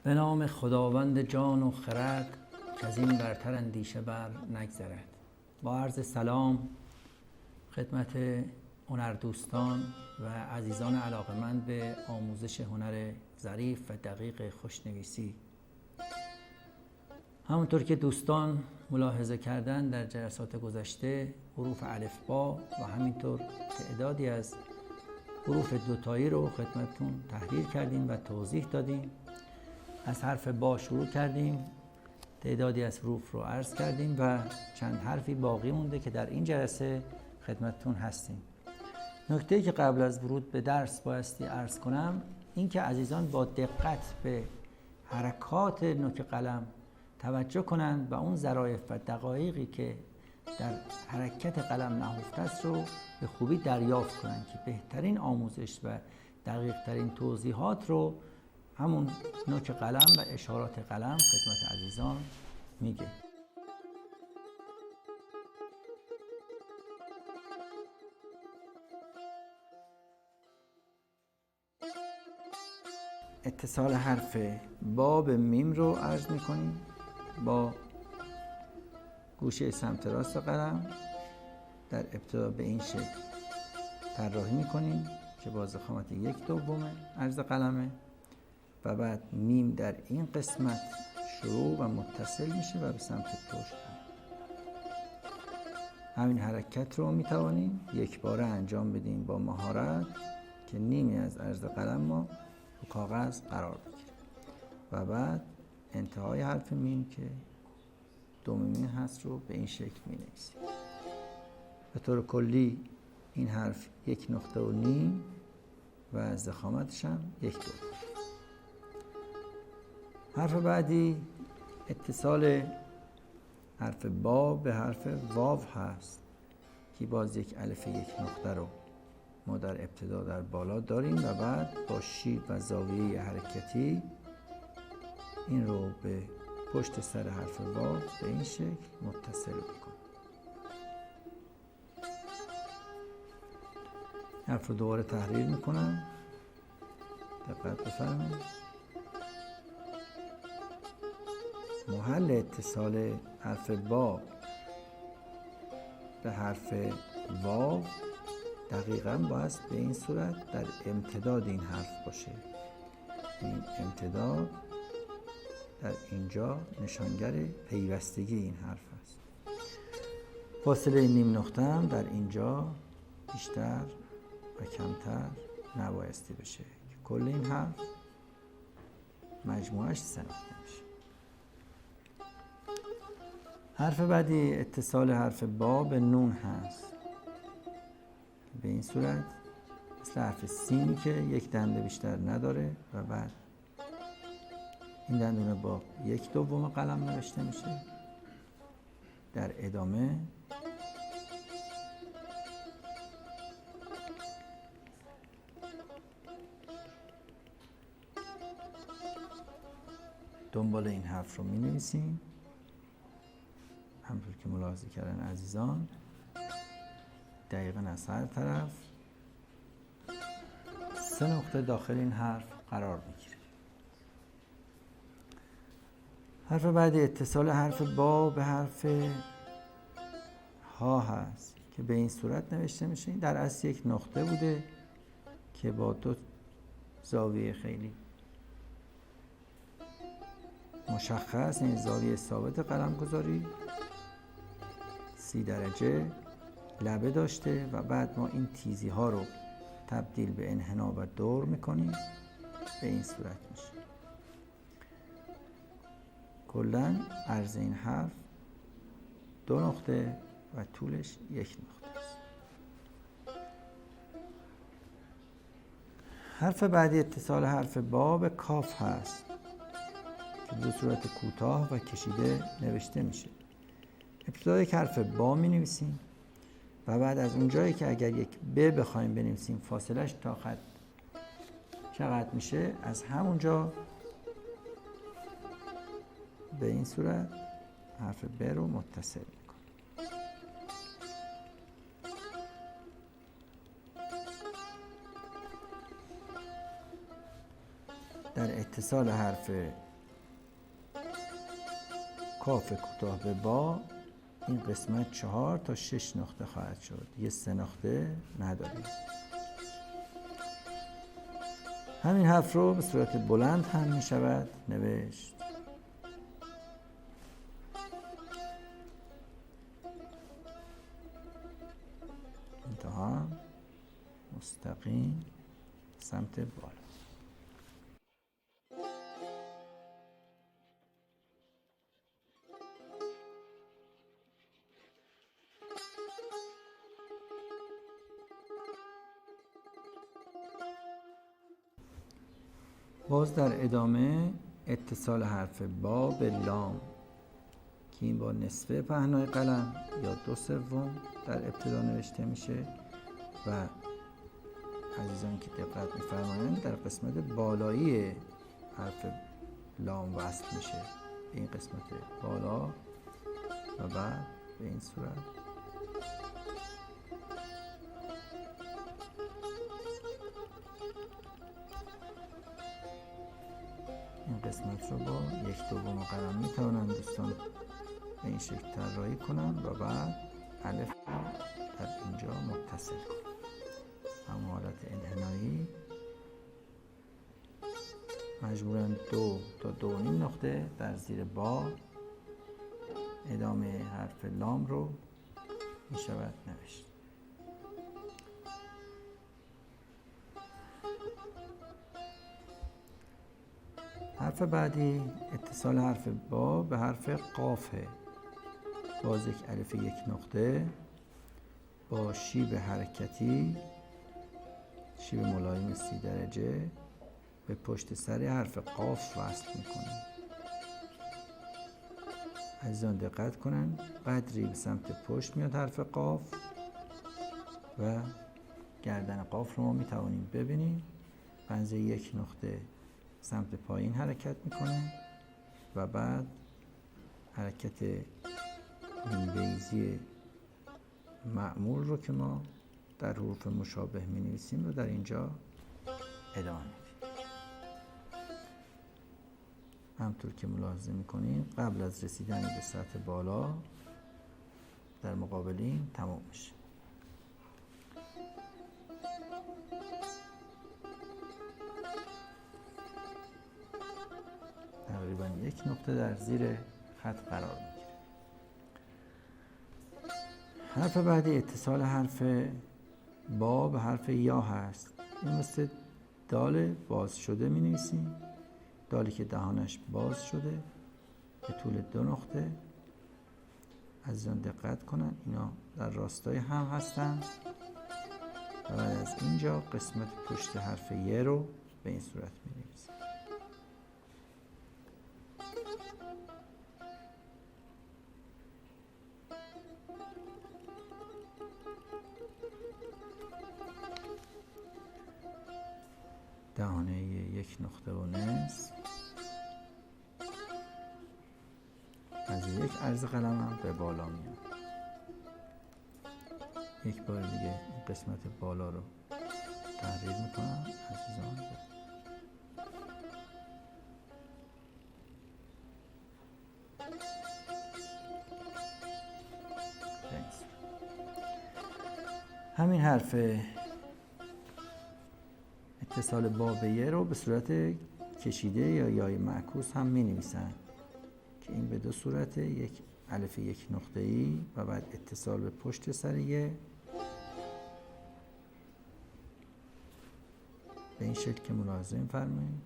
به نام خداوند جان و خرد که از این برتر اندیشه بر نگذرد. با عرض سلام خدمت هنردوستان و عزیزان علاقه‌مند به آموزش هنر ظریف و دقیق خوشنویسی. همونطور که دوستان ملاحظه کردن در جلسات گذشته، حروف الفبا و همینطور تعدادی از حروف دوتایی رو خدمتتون تحریر کردیم و توضیح دادیم. از حرف با شروع کردیم، تعدادی از حروف رو عرض کردیم و چند حرفی باقی مونده که در این جلسه خدمتتون هستیم. نکته‌ای که قبل از ورود به درس بایستی عرض کنم این که عزیزان با دقت به حرکات نوک قلم توجه کنند و اون ظرایف و دقایقی که در حرکت قلم نهفته است رو به خوبی دریافت کنند که بهترین آموزش و دقیق‌ترین توضیحات رو همون نوک قلم و اشارات قلم خدمت عزیزان میگه. اتصال حرف با به میم رو عرض میکنیم. با گوشه سمت راست قلم در ابتدا به این شکل طراحی میکنیم که با ضخامت 1/2 عرض قلمه و بعد میم در این قسمت شروع و متصل میشه و به سمت پشت. همین حرکت رو میتوانیم یک باره انجام بدیم با مهارت که نیمی از عرض قلم ما رو کاغذ قرار بگیره و بعد انتهای حرف میم که دو میم هست رو به این شکل مینویسیم. به طور کلی این حرف 1.5 نقطه و ضخامتش هم 1/2. حرف بعدی اتصال حرف با به حرف واو هست که باز یک الف 1 نقطه رو ما در ابتدا در بالا داریم و بعد با شیب و زاویه حرکتی این رو به پشت سر حرف واو به این شکل متصل میکنیم. حرف رو دوباره تحریر میکنم، دقت بفرمایید. محل اتصال حرف با به حرف واو دقیقاً باید به این صورت در امتداد این حرف باشه. این امتداد در اینجا نشانگر پیوستگی این حرف است. فاصله نیم نقطه هم در اینجا بیشتر و کمتر نبایستی بشه که کل این حرف مجموعش 3 نقطه میشه. حرف بعدی اتصال حرف با به نون هست. به این صورت مثل حرف سین که یک دنده بیشتر نداره و بعد این دندونه با 1/2 قلم نوشته میشه. در ادامه دنبال این حرف رو می نویسیم. همونطور که ملاحظه کردن عزیزان دقیقاً از هر طرف 3 نقطه داخل این حرف قرار میگیره. حرف بعدی اتصال حرف با به حرف ها هست که به این صورت نوشته میشه. در اصل یک نقطه بوده که با 2 زاویه خیلی مشخص، این زاویه ثابت قلم گذاری 30 درجه لبه داشته و بعد ما این تیزی ها رو تبدیل به انحنا و دور میکنیم. به این صورت میشه. کلاً عرض این حرف 2 نقطه و طولش 1 نقطه است. حرف بعدی اتصال حرف با به کاف هست که به صورت کوتاه و کشیده نوشته میشه. ابتدا یک حرف با می نویسیم و بعد از اونجایی که اگر یک ب بخوایم بنویسیم فاصلش تا خط چقدر میشه، از همونجا به این صورت حرف ب رو متصل میکنیم. در اتصال حرف کاف کوتاه به با این قسمت 4 تا 6 نقطه خواهد شد. یه 3 نقطه نداریم. همین حرف رو به صورت بلند هم می شود نوشت. انتها مستقیم سمت بالا. باز در ادامه اتصال حرف با به لام که این با نصفه پهنای قلم یا 2/3 در ابتدا نوشته میشه و عزیزان که دقت می‌فرمایند در قسمت بالایی حرف لام وصل میشه، این قسمت بالا و بعد به این صورت این قسمت رو با 1/2 قلم میتوانند دوستان به این شکل طراحی کنند و بعد الف رو در اینجا متصل کنند. همون حالت انحنایی مجبوراً 2 تا 2.5 نقطه در زیر با ادامه حرف لام رو می شود نوشت. حرف بعدی اتصال حرف با به حرف قافه. باز یک الف 1 نقطه با شیب حرکتی، شیب ملایم 30 درجه به پشت سر حرف قاف وصل میکنیم. عزیزان دقت کنن قدری به سمت پشت میاد حرف قاف و گردن قاف رو ما میتوانیم ببینیم. بنز 1 نقطه سمت پایین حرکت میکنه و بعد حرکت بیضی معمول رو که ما در حروف مشابه می نویسیم رو در اینجا ادامه میدیم. همطور که ملاحظه میکنیم قبل از رسیدن به سطح بالا در مقابلین تمام میشه. تقریبا 1 نقطه در زیر خط قرار میگیره. حرف بعدی اتصال حرف با به حرف یا هست. این مثل دال باز شده می نویسیم. دالی که دهانش باز شده به طول 2 نقطه. عزیزان دقت کنن اینا در راستای هم هستن و بعد از اینجا قسمت پشت حرف ی رو به این صورت می نویسیم. دهانه 1 نقطه و نصف از یک عرض قلم هم به بالا میاد. یک بار دیگه این قسمت بالا رو تحریر میکنم عزیزان. همین حرف اتصال با به ی رو به صورت کشیده یا یای معکوس هم می نویسن که این به 2 صورت، یک الف 1 نقطه‌ای و بعد اتصال به پشت سر ی به این شکل که ملاحظه می‌فرمایید.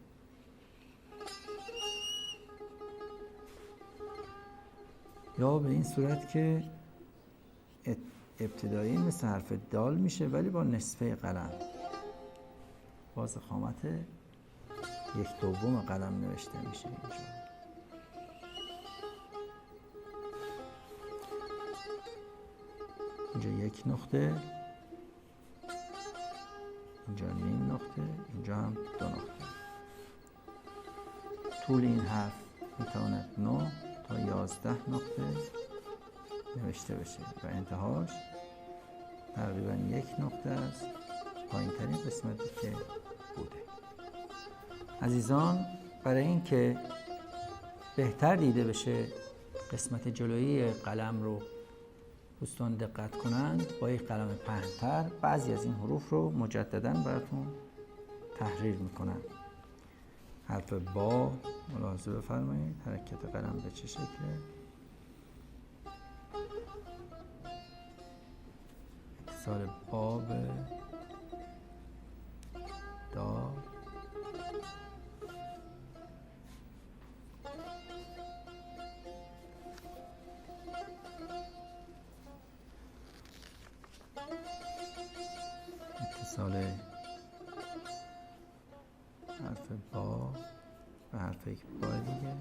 یا به این صورت که ابتدایی مثل حرف دال میشه ولی با نصفه قلم، باز خامت 1/2 قلم نوشته میشه اینجا. اینجا 1 نقطه، اینجا نیم نقطه، اینجا هم 2 نقطه. طول این حرف میتواند 9 تا 11 نقطه نوشته بشه و انتهاش تقریبا 1 نقطه است، پایین ترین قسمتی که بوده. عزیزان برای اینکه بهتر دیده بشه قسمت جلویی قلم رو دوستان دقت کنند، با یک قلم پهن‌تر بعضی از این حروف رو مجدداً براتون تحریر میکنم. حرف با ملاحظه بفرمایید حرکت قلم به چه شکله. اتصال با به دا، اتصال حرف با و حرف یک با دیگه،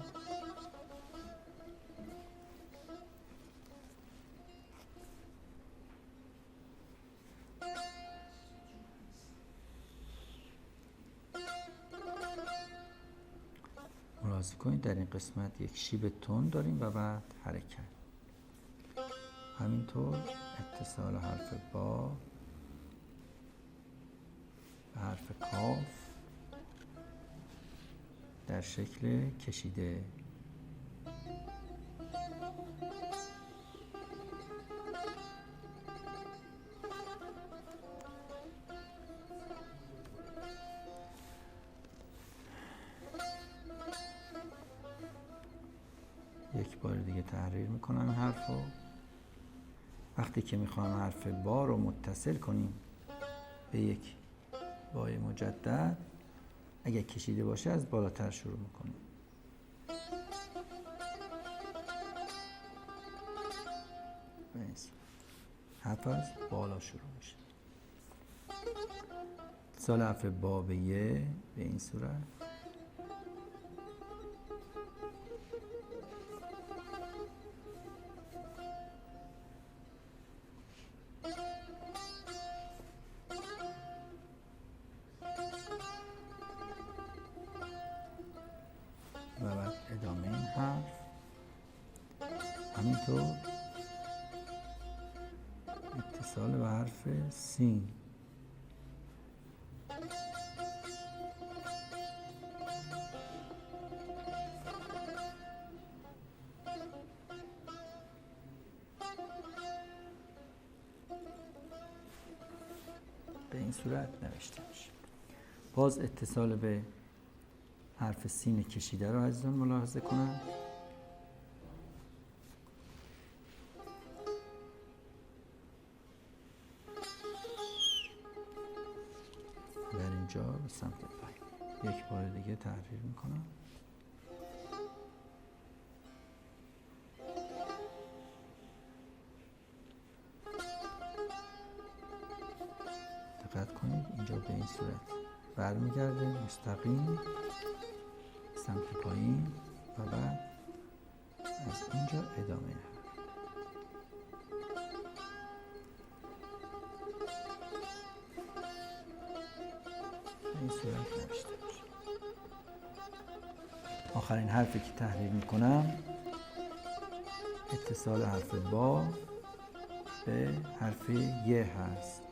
ملاحظه کنید در این قسمت یک شیب تند داریم و بعد حرکت. همینطور اتصال حرف با و حرف کاف در شکل کشیده. یک بار دیگه تحریر میکنم این حرف رو. وقتی که میخوام حرف با رو متصل کنیم به یک بای مجدد، اگر کشیده باشه از بالاتر شروع میکنیم. حرف از بالا شروع میشه. اتصال حرف با به یه به این صورت. و بعد ادامه این حرف. همینطور اتصال به حرف سین. به این صورت نوشته میشه. باز اتصال به حرف سین کشیده رو عزیزان ملاحظه کنم. در اینجا به سمت پایین یک بار دیگه تحریر میکنم. دقت کنید اینجا به این صورت برمیگرده مستقیم سمت پایین و بعد از اینجا ادامه این صورت نوشته میشه. آخرین حرفی که تحریر میکنم اتصال حرف با به حرف ی هست.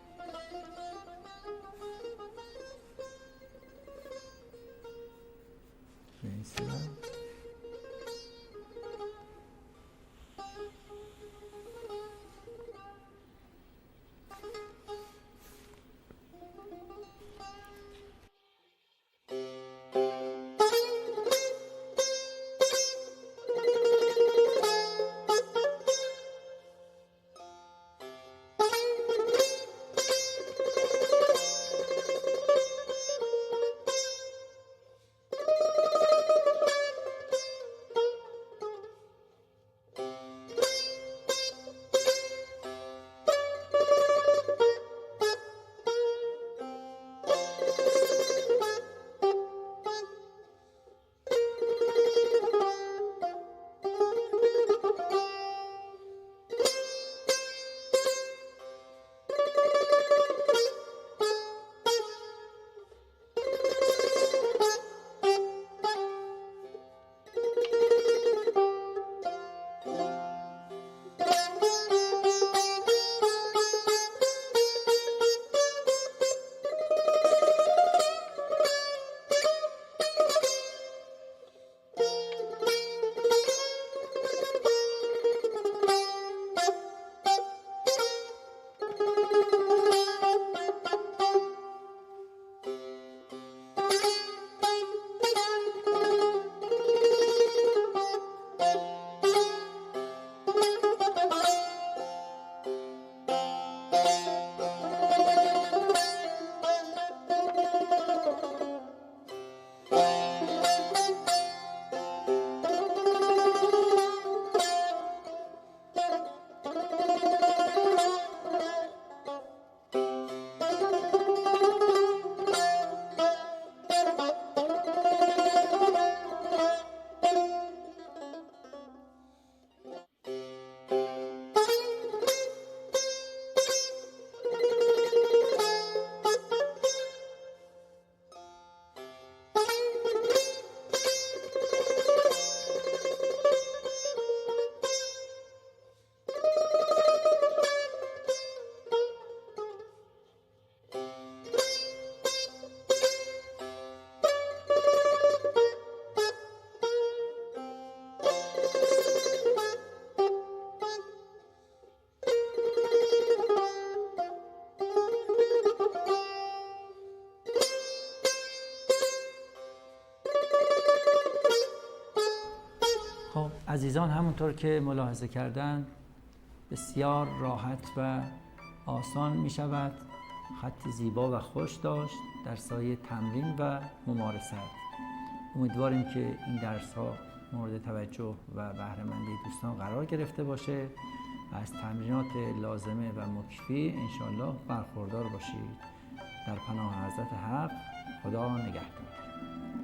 به این صورت خب عزیزان، همونطور که ملاحظه کردن بسیار راحت و آسان می شود خط زیبا و خوش داشت در سایه تمرین و ممارست. امیدواریم که این درس ها مورد توجه و بهره‌مندی دوستان قرار گرفته باشه و از تمرینات لازمه و مکفی انشاءالله برخوردار باشید. در پناه حضرت حق، خدا نگهدار.